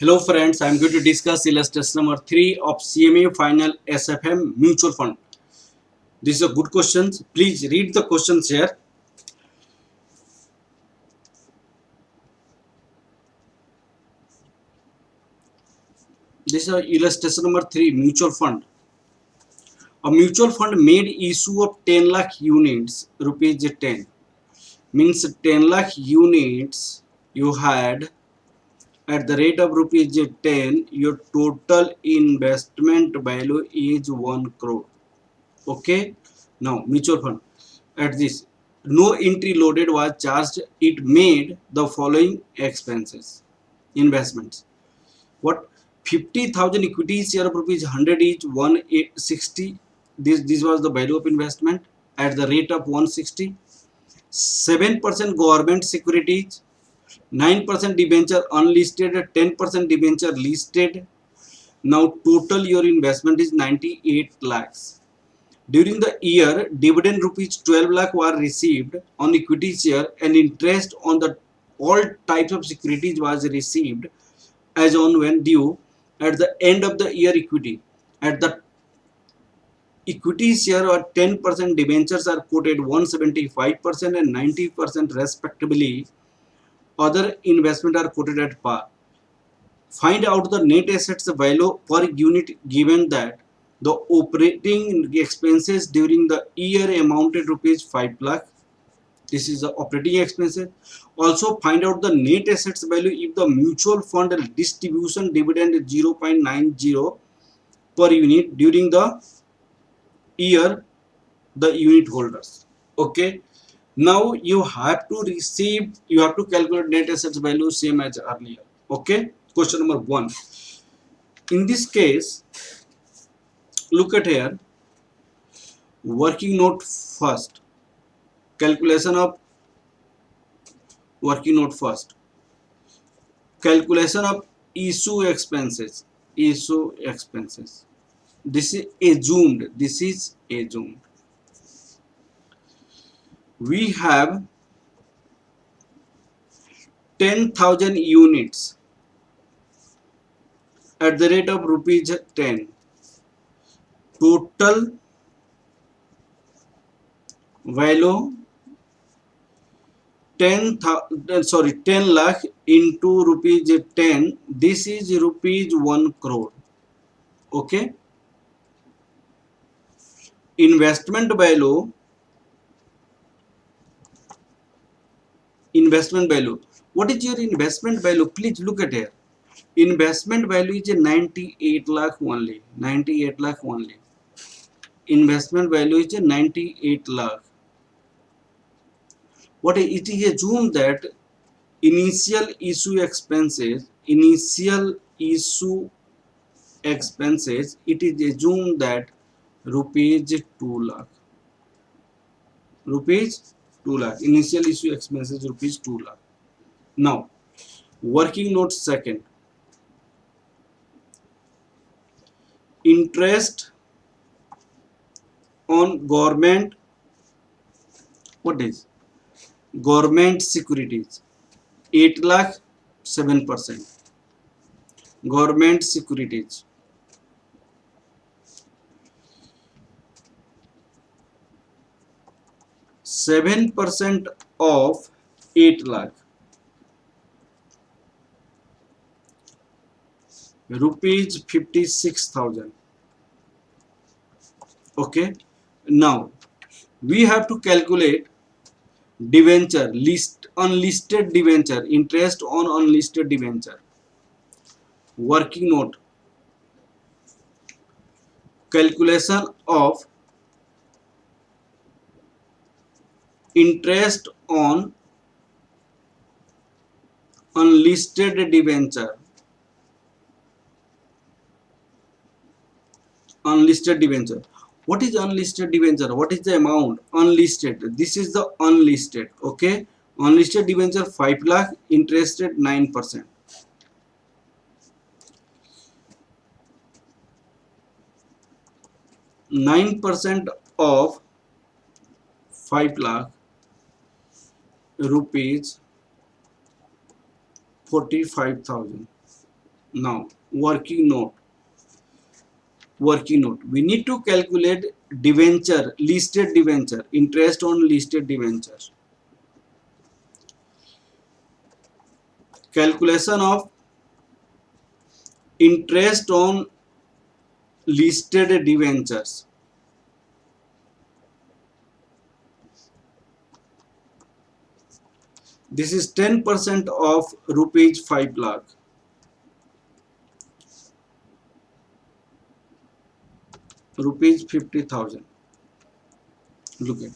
Hello friends, I am going to discuss illustration number 3 of CMA final SFM mutual fund. This is a good question. Please read the questions here. This is illustration number 3 mutual fund. A mutual fund made issue of 10 lakh units rupees 10 means 10 lakh units you had at the rate of rupees 10. Your total investment value is 1 crore. Okay, now mutual fund at this no entry loaded was charged. It made the following expenses: investments. What? 50,000 equity share of rupees 100 each, 160. This was the value of investment at the rate of 160. 7% government securities, 9% debenture unlisted, 10% debenture listed. Now total your investment is 98 lakhs. During the year, dividend rupees 12 lakh were received on equity share, and interest on the all types of securities was received as on when due at the end of the year equity. At the equity share or 10% debentures are quoted 175% and 90% respectively. Other investment are quoted at par. Find out the net assets value per unit given that the operating expenses during the year amounted rupees 5 lakh. This is the operating expenses. Also find out the net assets value if the mutual fund distribution dividend is 0.90 per unit during the year the unit holders. Okay. Now you have to calculate net assets value same as earlier. Okay. Question number 1. In this case, look at here. Working note first. Calculation of working note first. Calculation of issue expenses. Issue expenses. This is assumed. We have 10,000 units at the rate of rupees 10. Total value 10 lakh into rupees 10. This is rupees 1 crore. Okay. Investment value. What is your investment value? Please look at here. Investment value is 98 lakh only. Investment value is 98 lakh. What it is assumed that initial issue expenses, it is assumed that rupees 2 lakh. Initial issue expenses rupees 2 lakh. Now, working note second. Interest on government. What is? Government securities. 8 lakh 7%. Government securities. 7% of 8 lakh. Rupees 56,000. Okay. Now we have to calculate debenture, unlisted debenture, interest on unlisted debenture. Working note. Calculation of interest on unlisted debenture. What is unlisted debenture? What is the amount? Unlisted. This is the unlisted. Okay. Unlisted debenture 5 lakh, interested 9%. 9% of 5 lakh rupees 45,000. Now, working note. We need to calculate debenture, listed debenture, interest on listed debenture. Calculation of interest on listed debentures. This is 10% of rupees 5 lakh. Rupees 50,000. Look at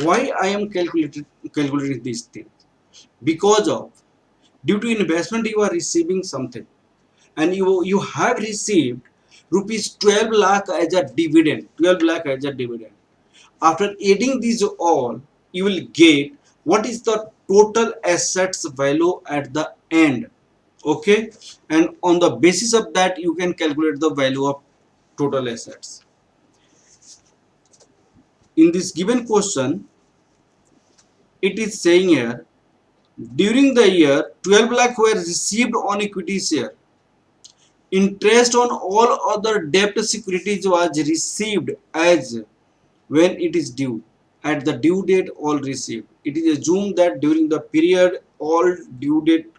why I am calculating these things. Because of due to investment you are receiving something, and you have received rupees 12 lakh as a dividend. 12 lakh as a dividend. After adding these all, you will get what is the total assets value at the end. Okay, and on the basis of that you can calculate the value of total assets. In this given question, it is saying here, during the year 12 lakh were received on equity share. Interest on all other debt securities was received as when it is due. At the due date all received. It is assumed that during the period all due date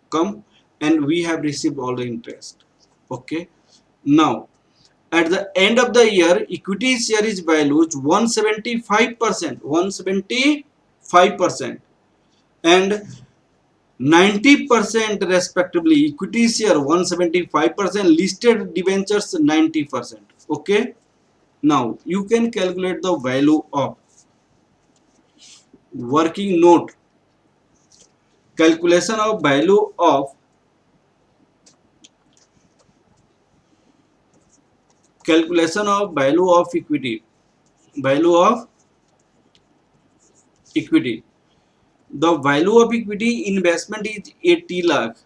come and we have received all the interest. Okay. Now at the end of the year equity share is valued 175%, 175%, and 90% respectively. Equity share 175%, listed debentures 90%. Okay. Now you can calculate the value of working note. Calculation of value of equity. Value of equity. The value of equity investment is 80 lakh.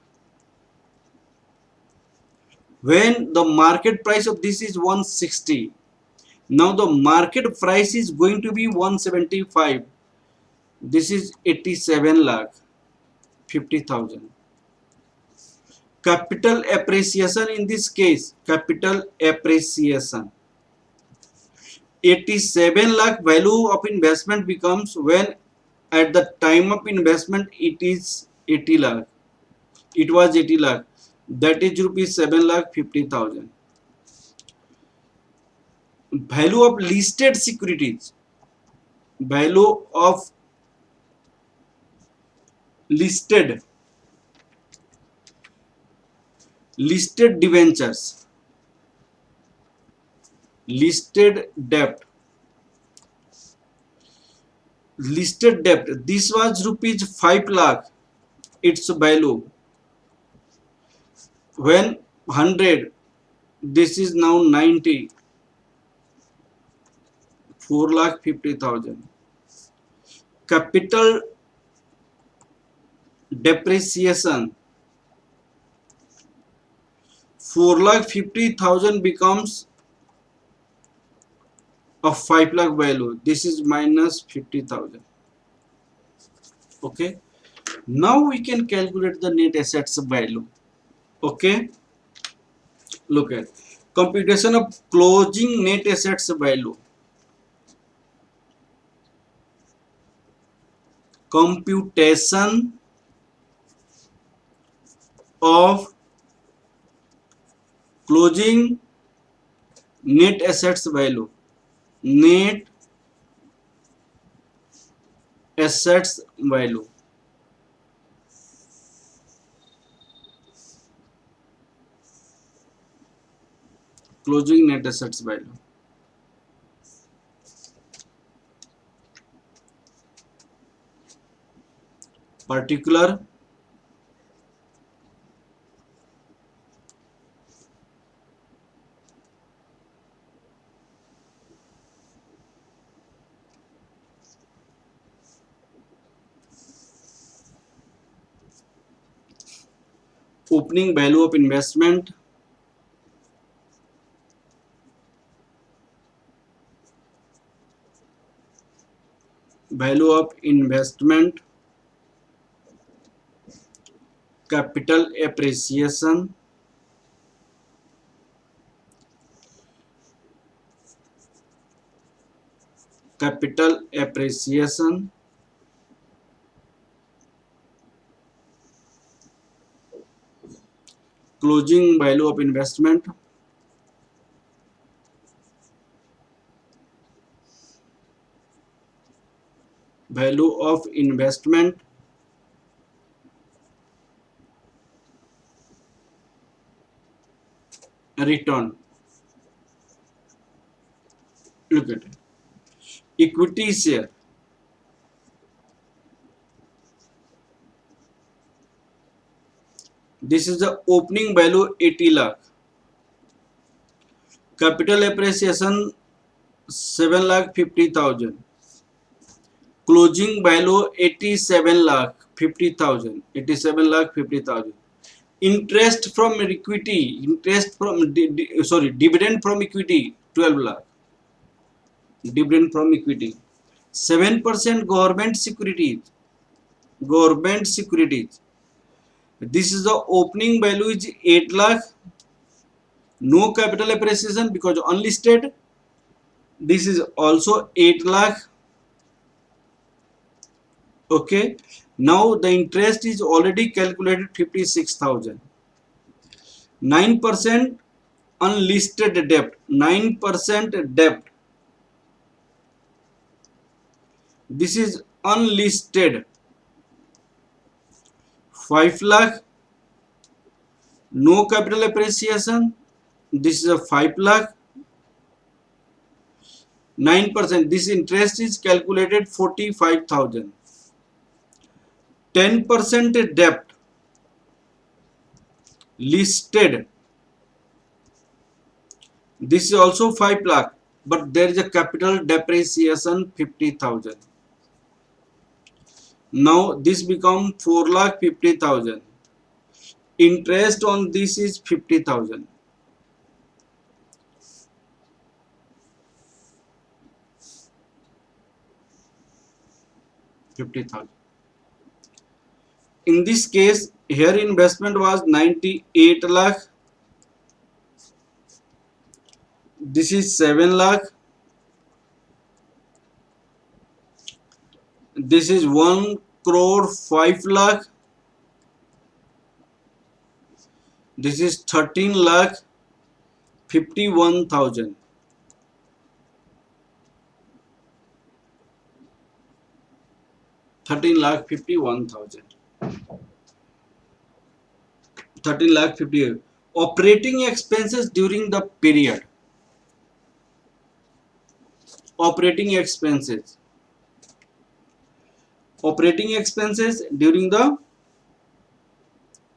When the market price of this is 160. Now the market price is going to be 175. This is 87 lakh 50,000. Capital appreciation in this case, capital appreciation. 87 lakh value of investment becomes, when at the time of investment it is 80 lakh. It was 80 lakh. That is rupees 7 lakh 50,000. Value of listed securities. Value of listed debentures. Listed debt. Listed debt. This was rupees 5 lakh. Its value. When 100, this is now 90. 4 lakh 50,000. Capital depreciation. 4 lakh 50,000 becomes a 5 lakh value. This is minus 50,000. Okay. Now we can calculate the net assets value. Okay. Look at computation of closing net assets value. Computation of closing net assets value. Net assets value. Closing net assets value. Particular opening value of investment. Value of investment capital appreciation, capital appreciation, closing value of investment, value of investment, return. Look at it. Equity share. This is the opening value 80 lakh. Capital appreciation 7 lakh 50,000. Closing value 87 lakh 50,000. 87 lakh 50,000. Interest from equity, interest from dividend from equity 12 lakh. Dividend from equity. 7% government securities. Government securities. This is the opening value is 8 lakh. No capital appreciation because unlisted. This is also 8 lakh. Okay. Now the interest is already calculated 56,000. 9% unlisted debt. 9% debt. This is unlisted. 5 lakh. No capital appreciation. This is a 5 lakh. 9%. This interest is calculated 45,000. 10% debt listed. This is also 5 lakh, but there is a capital depreciation 50,000. Now this become 4 lakh 50,000. Interest on this is 50,000. 50,000. In this case, here investment was 98 lakh. This is 7 lakh. This is 1 crore 5 lakh. This is 13 lakh 51,000. 13 lakh 51,000. 13 lakh 50. Operating expenses during the period. Operating expenses. Operating expenses during the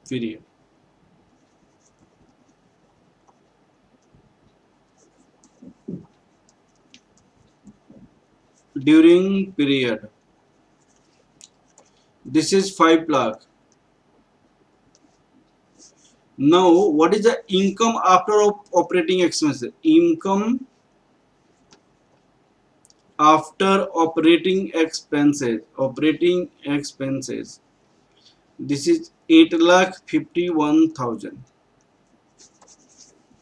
period. During period. This is 5 lakh. Now, what is the income after operating expenses? Income after operating expenses. Operating expenses. This is 8 lakh 51,000.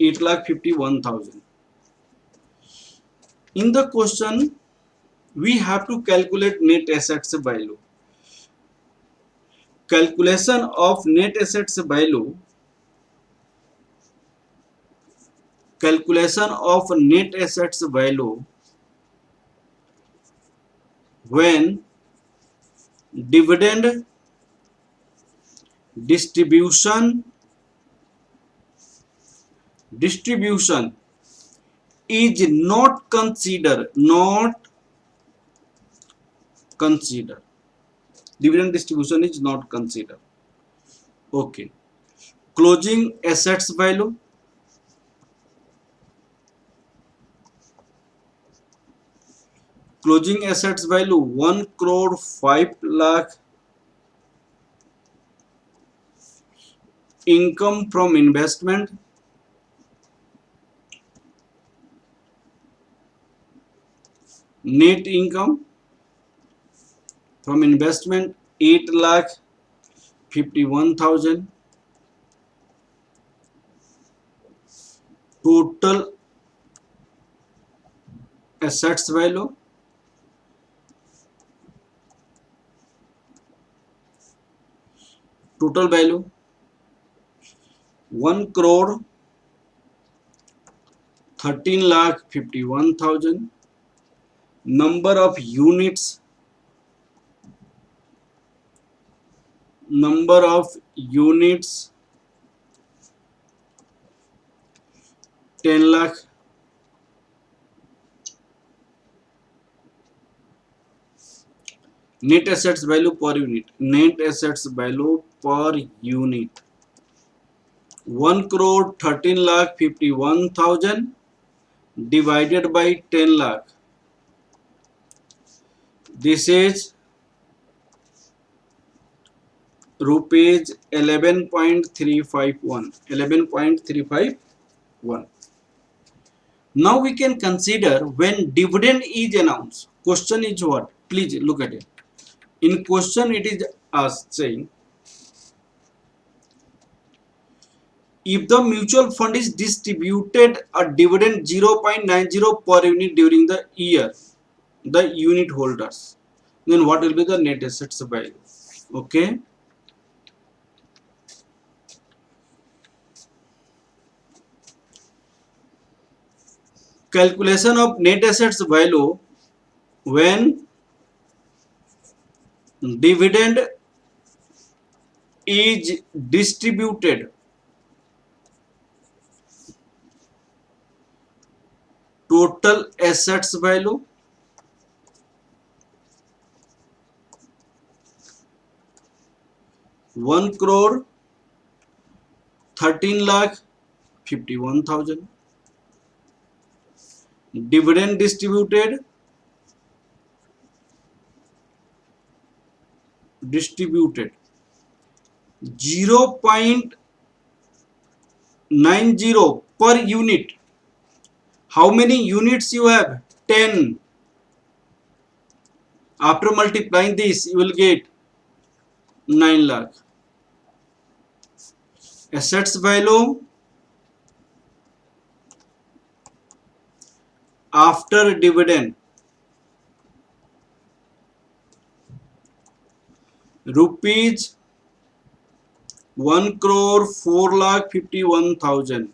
8 lakh 51,000. In the question, we have to calculate net assets value. Calculation of net assets value. Calculation of net assets value when dividend distribution is not considered. Dividend distribution is not considered. Okay. Closing assets value. Closing assets value 1 crore 5 lakh. Income from investment. Net income from investment 8 lakh 51,000. Total assets value, total value 1 crore 13,51,000. Number of units, 10 lakh. Net assets value per unit, net assets value per unit 1 crore 13,51,000 divided by 10 lakh. This is rupees 11.351. Now we can consider when dividend is announced. Question is what? Please look at it. In question it is asked saying, if the mutual fund is distributed a dividend 0.90 per unit during the year, the unit holders, then what will be the net assets value? Okay. Calculation of net assets value when dividend is distributed. Total assets value one crore 13,51,000. Dividend distributed 0.90 per unit. How many units you have? 10. After multiplying this, you will get 9 lakh. Assets value after dividend rupees 1 crore 4,51,000.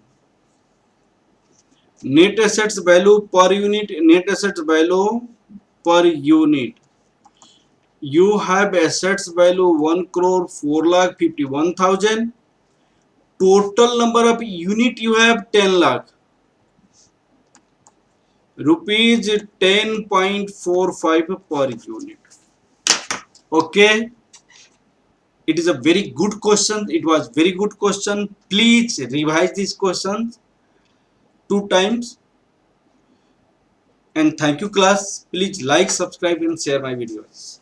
Net assets value per unit, net assets value per unit. You have assets value 1 crore 4,51,000. Total number of unit you have 10 lakh. Rupees 10.45 per unit. Okay. It is a very good question. It was very good question. Please revise these questions 2 times. And thank you class. Please like, subscribe and share my videos.